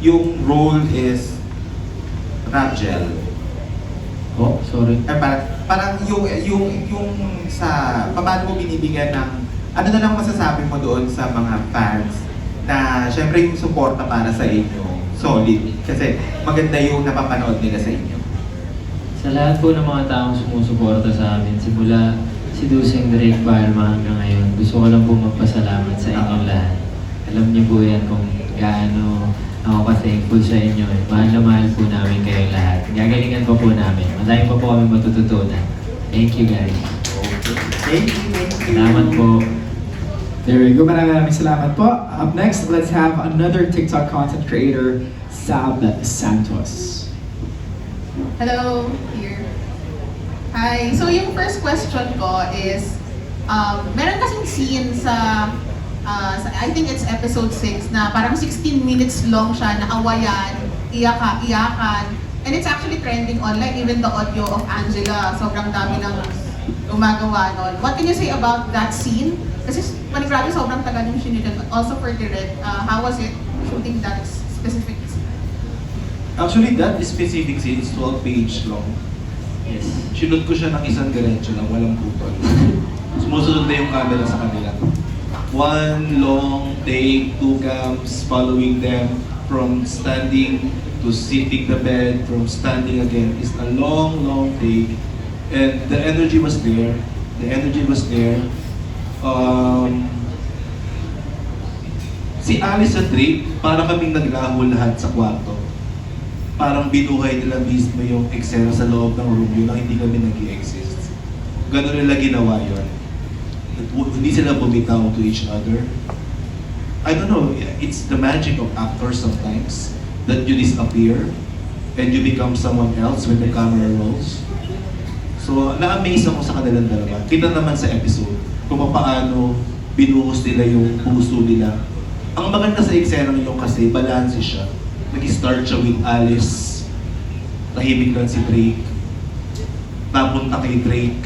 yung role is Rachel. Oh, sorry. Parang yung sa paano mo binibigyan ng ano na lang masasabi mo doon sa mga fans na syempre yung suporta para sa inyo solid kasi maganda yung napapanood nila sa inyo. Sa lahat po ng mga taong sumusuporta sa amin, simula si Duseng Drake Palma hanggang ngayon, gusto ko lang po magpasalamat sa inyong lahat. Alam niyo po yan kung gaano ako ka-thankful sa inyo. Mahal na mahal po namin kayong lahat. Gagalingan pa po namin. Madami pa po kami matututunan. Thank you guys. Thank you. Salamat po. There we go. Maraming salamat po. Up next, let's have another TikTok content creator, Sab Santos. Hello, here. Hi. So yung first question ko is, meron kasing scene sa I think it's episode 6 na parang 16 minutes long siya na awayan, iyakan. And it's actually trending online, even the audio of Angela. Sobrang dami ng gumagawa nun. What can you say about that scene? Kasi panigurado sobrang tagal yung sinunod. Also for Direct, how was it shooting that specific scene? Actually, that specific scene is 12-page long. Yes. Sinunod ko siya ng isang diretso lang, walang putol. Sumusunod na yung camera sa kanila. One long take, 2 cams following them from standing to sitting the bed, from standing again. It's a long take. And the energy was there. Si Alice at Drake, para kaming naglaho lahat sa kwarto. Parang binuhay nila mismo yung eksena sa loob ng room yun na hindi kami nag-i-exist. Ganun nila ginawa yun. Hindi sila bumitaw to each other. I don't know, it's the magic of actors sometimes that you disappear and you become someone else when the camera rolls. So, na-amaze ako sa kanilang dalawa. Kita naman sa episode kung paano binuhos nila yung puso nila. Ang maganda sa eksena yung kasi balanse siya. Nag-start siya with Alice, tahimik lang si Drake. Napunta kay Drake,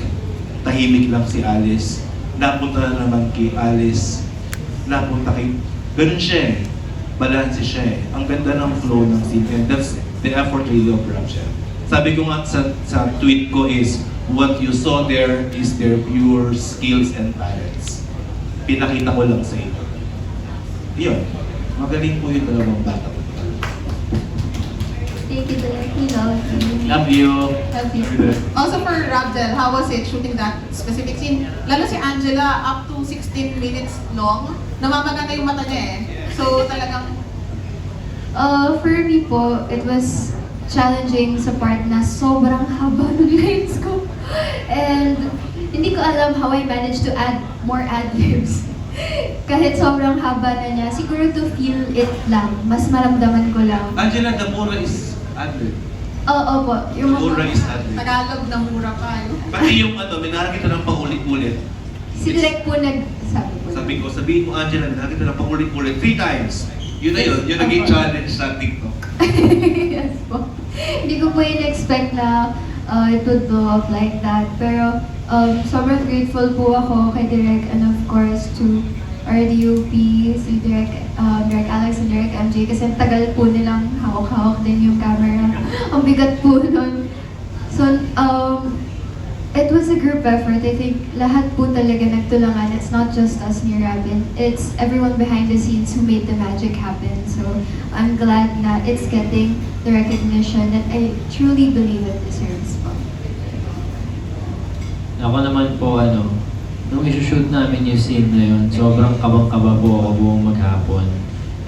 tahimik lang si Alice. Napunta na naman kay Alice. Napunta kay... Ganun siya eh. Balanse siya eh. Ang ganda ng flow ng scene. And that's the effort really of Rachel. Sabi ko nga sa tweet ko is, what you saw there is their pure skills and talents. Pinakita ko lang sa inyo. Yun. Magaling po yung dalawang bata. Thank you, Direk. We love you. Love you. Love you. Also for Rabdel, how was it shooting that specific scene? Lalo si Angela, up to 16 minutes long. Namamaga na yung mata niya eh. So talagang... For me po, it was challenging sa part na sobrang haba ng lines ko. And hindi ko alam how I managed to add more ad-libs. Kahit sobrang haba na niya, siguro to feel it lang, mas maramdaman ko lang. Angela, the mura is ad-lib. Oo po, yung Mura mga... is ad-lib. Tagalog na mura pa eh. Pati yung may nakakita ng paulit-ulit. Si Direk po nagsabi po. Sabihin mo, Angela, nakakita ng paulit-ulit 3 times. Yun na yun, yung naging challenge sa TikTok. Yes po. Hindi ko po in-expect na it would blow up like that. Pero sobrang grateful po ako kay Direk and of course to RDUP, si Direk Alex and Direk MJ kasi ang tagal po nilang hawak-hawak din yung camera. Ang bigat po nun. So, it was a group effort. I think lahat po talaga nagtulungan. It's not just us ni Rabin. It's everyone behind the scenes who made the magic happen. So, I'm glad na it's getting the recognition that I truly believe it deserves po. Ako naman po, nung isushoot namin yung scene na yun, sobrang kabang-kaba po ako buong maghapon.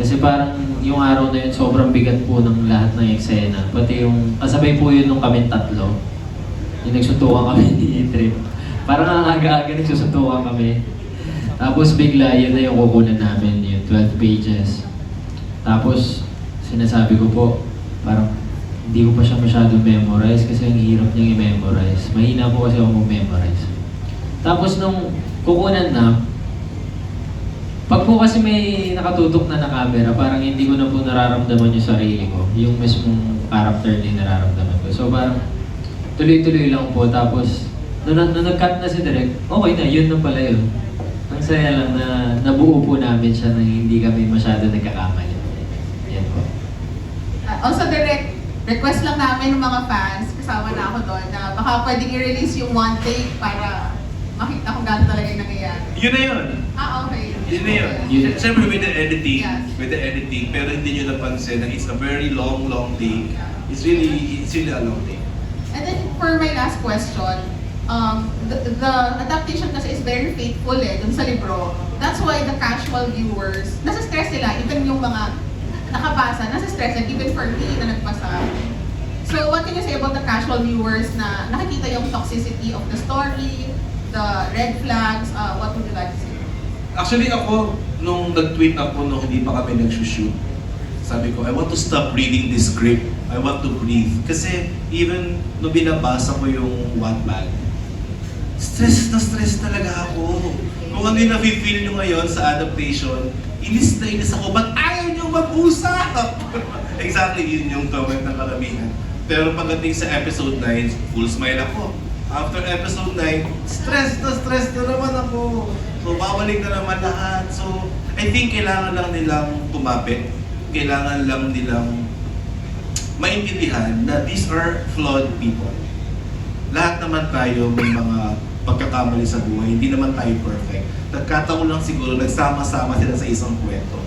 Kasi parang yung araw na yun, sobrang bigat po ng lahat ng eksena. Pati yung, kasabay po yun nung kami tatlo. Yung nagsutukan kami ni Trip. Parang ang aga-aga nagsusutukan kami. Tapos bigla, yun na yung kukunan namin, yung 12 pages. Tapos, sinasabi ko po, parang hindi ko pa siya masyadong memorize kasi ang hirap niyang i-memorize. Mahina po kasi ako mag-memorize. Tapos nung kukunan na, pag po kasi may nakatutok na camera, parang hindi ko na po nararamdaman yung sarili ko. Yung mismong character din nararamdaman ko. So parang tuloy-tuloy lang po. Tapos nung nag-cut na si Direk, okay na, yun na pala yun. Ang saya lang na nabuo po namin siya na hindi kami masyado nagkakamali. Yan. Also, direct request lang namin ng mga fans, kasama na ako doon, na baka pwedeng i-release yung one take para makita kung gano'n talaga yung nangyayari. Yun na yun. Okay. Yun na yun. Yun. Siyempre with the editing, Yes. pero hindi nyo napansin na it's a very long take. It's really a long take. And then for my last question, the adaptation kasi is very faithful dun sa libro. That's why the casual viewers, nasa-stress sila, even yung mga nakabasa, nasa-stress and even for me na nagbasa. So what can you say about the casual viewers na nakikita yung toxicity of the story, the red flags, what would you like to say? Actually ako, nung nag-tweet ako nung hindi pa kami nag-shoot, sabi ko, I want to stop reading this script. I want to breathe. Kasi even nung binabasa ko yung Wattpad, stress na stress talaga ako. Kung ano yung nafe-feel nyo ngayon sa adaptation, inis na inis ako, ba't ayaw nyo mag-usap? Exactly, yun yung comment ng karamihan. Pero pagdating sa episode 9, full smile ako. After episode 9, stress na naman ako. So, babalik na naman lahat. So, I think kailangan lang nilang kumapit. Kailangan lang nilang maintindihan na these are flawed people. Lahat naman tayo may mga pagkakamali sa buhay. Hindi naman tayo perfect. Nagkataon lang siguro, nagsama-sama sila sa isang kwento.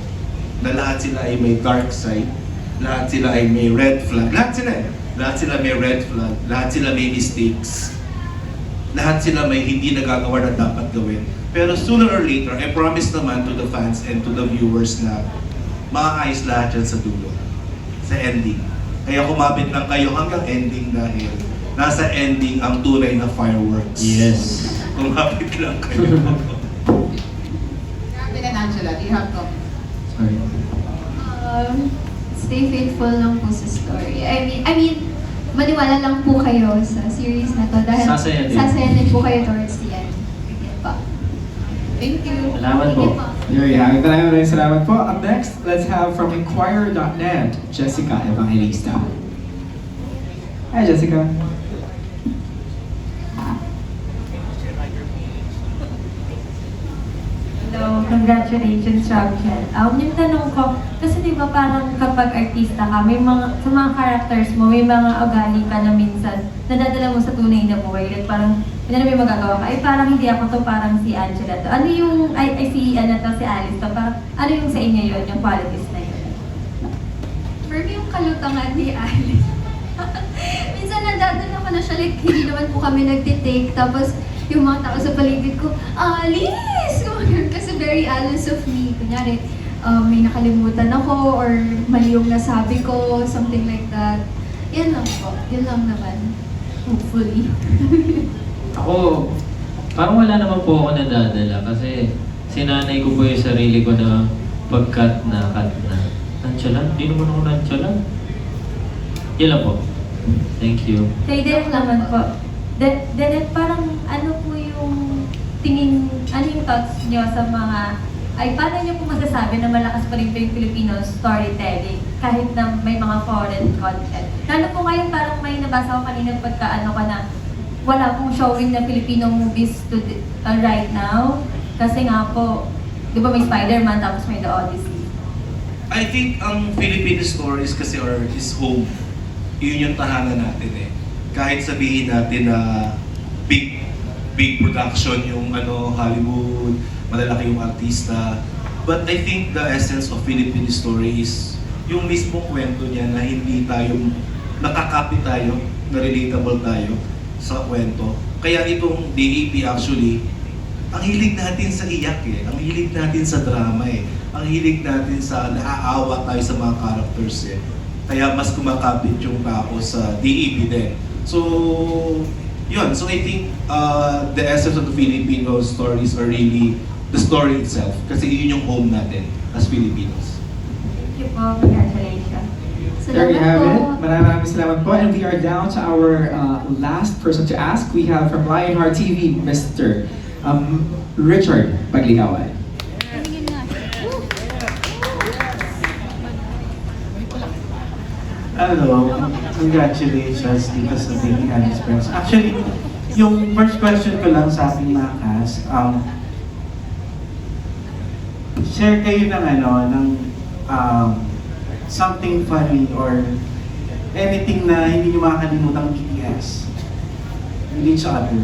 Na lahat sila ay may dark side. Lahat sila ay may red flag. Lahat sila may red flag. Lahat sila may mistakes. Lahat sila may hindi nagagawa na dapat gawin. Pero sooner or later, I promise naman to the fans and to the viewers na maaayos lahat yan sa dulo. Sa ending. Kaya kumapit lang kayo hanggang ending dahil nasa ending ang tunay na fireworks. Yes. Kumapit lang kayo. Grabe na, Angela, do you have to? Sorry. Stay faithful lang po sa story. I mean, maniwala lang po kayo sa series na to dahil Sasaya din. sasaya din po kayo towards the end. Yan pa. Thank you. Salamat Thank you po. po. There you have it. Maraming salamat po. Up next, let's have from Inquirer.net, Jessica Evangelista. Hi, Jessica. Hello, congratulations, Ramsel. Yung tanong ko, kasi di ba parang kapag artista ka, may mga, sa mga characters mo, may mga ugali ka na minsan nadadala mo sa tunay na buhay. Like parang, hindi na may magagawa ka. Ay, parang hindi ako to, parang si Angela to. Ano yung, si Alice to, parang, ano yung sa inyo yun, yung qualities na yun? For me, yung kalutangan ni Alice. Minsan nadadala ko na siya, like, hindi naman po kami nagtitake. Tapos, yung mga tao sa paligid ko, Alice! Kasi very Alice of me. Kunyari, may nakalimutan ako or mali yung nasabi ko, something like that. Yan lang po. Yan lang naman. Hopefully. Ako, parang wala naman po ako nadadala kasi sinanay ko po yung sarili ko na pag-cut na. Nonchalant? Hindi naman ako nonchalant. Yan lang po. Thank you. Kay Derek naman po. Derek, parang ano po yung tingin, ano yung thoughts niyo sa mga, paano niyo po masasabi na malakas pa rin po yung Filipino storytelling kahit na may mga foreign content? Lalo po ngayon parang may nabasa ko kanina pagka ka na wala pong showing na Filipino movies right now. Kasi nga po, di ba may Spider-Man tapos may The Odyssey. I think ang Philippine stories kasi is home. Yun yung tahanan natin eh. Kahit sabihin natin na big production yung Hollywood, malalaki yung artista. But I think the essence of Philippine story is yung mismong kwento niya na hindi tayo, nakakapit tayo, na relatable tayo sa kwento. Kaya itong DAP actually, ang hilig natin sa iyak eh. Ang hilig natin sa drama eh. Ang hilig natin sa naaawa tayo sa mga characters eh. Kaya mas kumakapit yung tao sa DAP din. So, yun. So I think the essence of the Filipino stories are really the story itself. Kasi yun yung home natin as Filipinos. Thank you po. Congratulations. There you have it. po. Maraming salamat po. And we are down to our last person to ask. We have from Lionheart TV, Mr. Richard Pagligawan. Hello, congratulations dito sa Baby Alice Friends. Actually, yung first question ko lang sa ating mga cast, share kayo ng something funny or anything na hindi nyo makakalimutang BTS with each other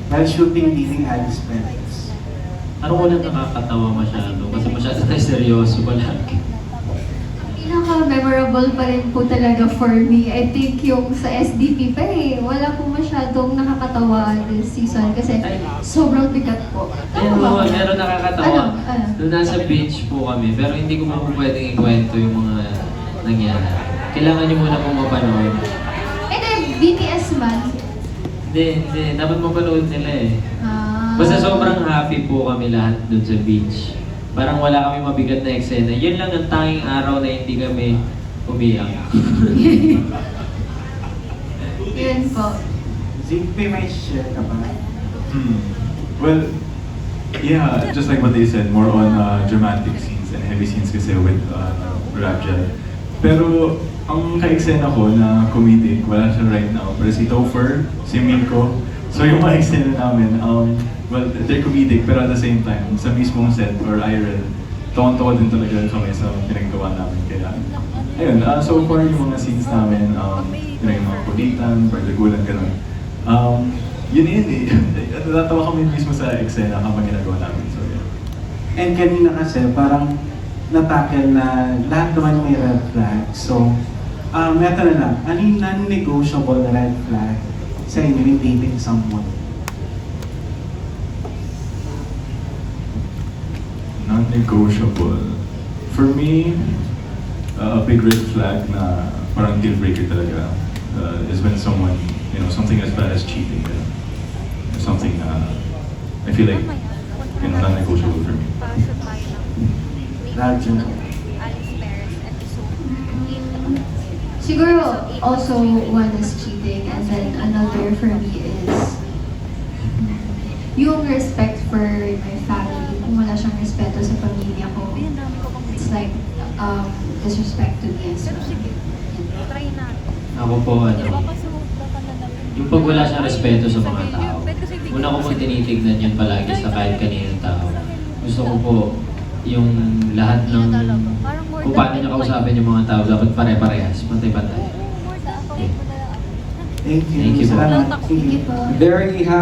while shooting Dating Alice Friends? Ano ko lang nakakatawa masyado kasi masyado na seryoso palagi. Pinaka-memorable pa rin po talaga for me, I think yung sa SDP pa eh. Wala po masyadong nakakatawa this season kasi sobrang bigat po. Ayun Tama po, ba? meron nakakatawa. Ano? Doon nasa beach po kami, pero hindi ko po pwedeng ikwento yung mga nangyari. Kailangan nyo muna po mapanood. And then, BTS man. Hindi. Dapat mapanood nila eh. Basta sobrang happy po kami lahat doon sa beach. Parang wala kami mabigat na eksena. Yun lang ang tanging araw na hindi kami umiyak. Yun po. Zigpe, may share ka ba? Well, yeah, just like what they said, more on dramatic scenes and heavy scenes kasi with Rabjel. Pero ang ka-eksena ko na comedic, wala siya right now. Pero si Topher, si Miko, so yung mga eksena namin, well, they're comedic pero at the same time, sa mismong set or IRL, tawan-tawa din talaga kami sa pinagawa namin. Kaya, ayun, so far yung mga scenes namin, yung mga kulitan, bardagulan, gano'n. Yun eh. Natatawa kami mismo sa eksena habang ginagawa namin. So, yeah. And kanina kasi parang natakel na lahat naman may red flag. So, eto na lang, ano yung non-negotiable na red flag sa inyo in dating someone? Non-negotiable. For me, a big red flag na parang deal breaker talaga is when someone, something as bad as cheating, something I feel like, non-negotiable for me. Radyo. Siguro also one is cheating and then another for me is yung respect for my family. Kung wala siyang respeto sa pamilya ko, it's like disrespect to me as well. Ako po, yung pag wala siyang respeto sa mga tao, una ko po tinitignan yun palagi sa kahit kaninong tao. Gusto ko po yung lahat ng kung paano niya kausapin yung mga tao, dapat pare-parehas, pantay-pantay. Thank you. Thank you po. Salamat. Thank you po. There you have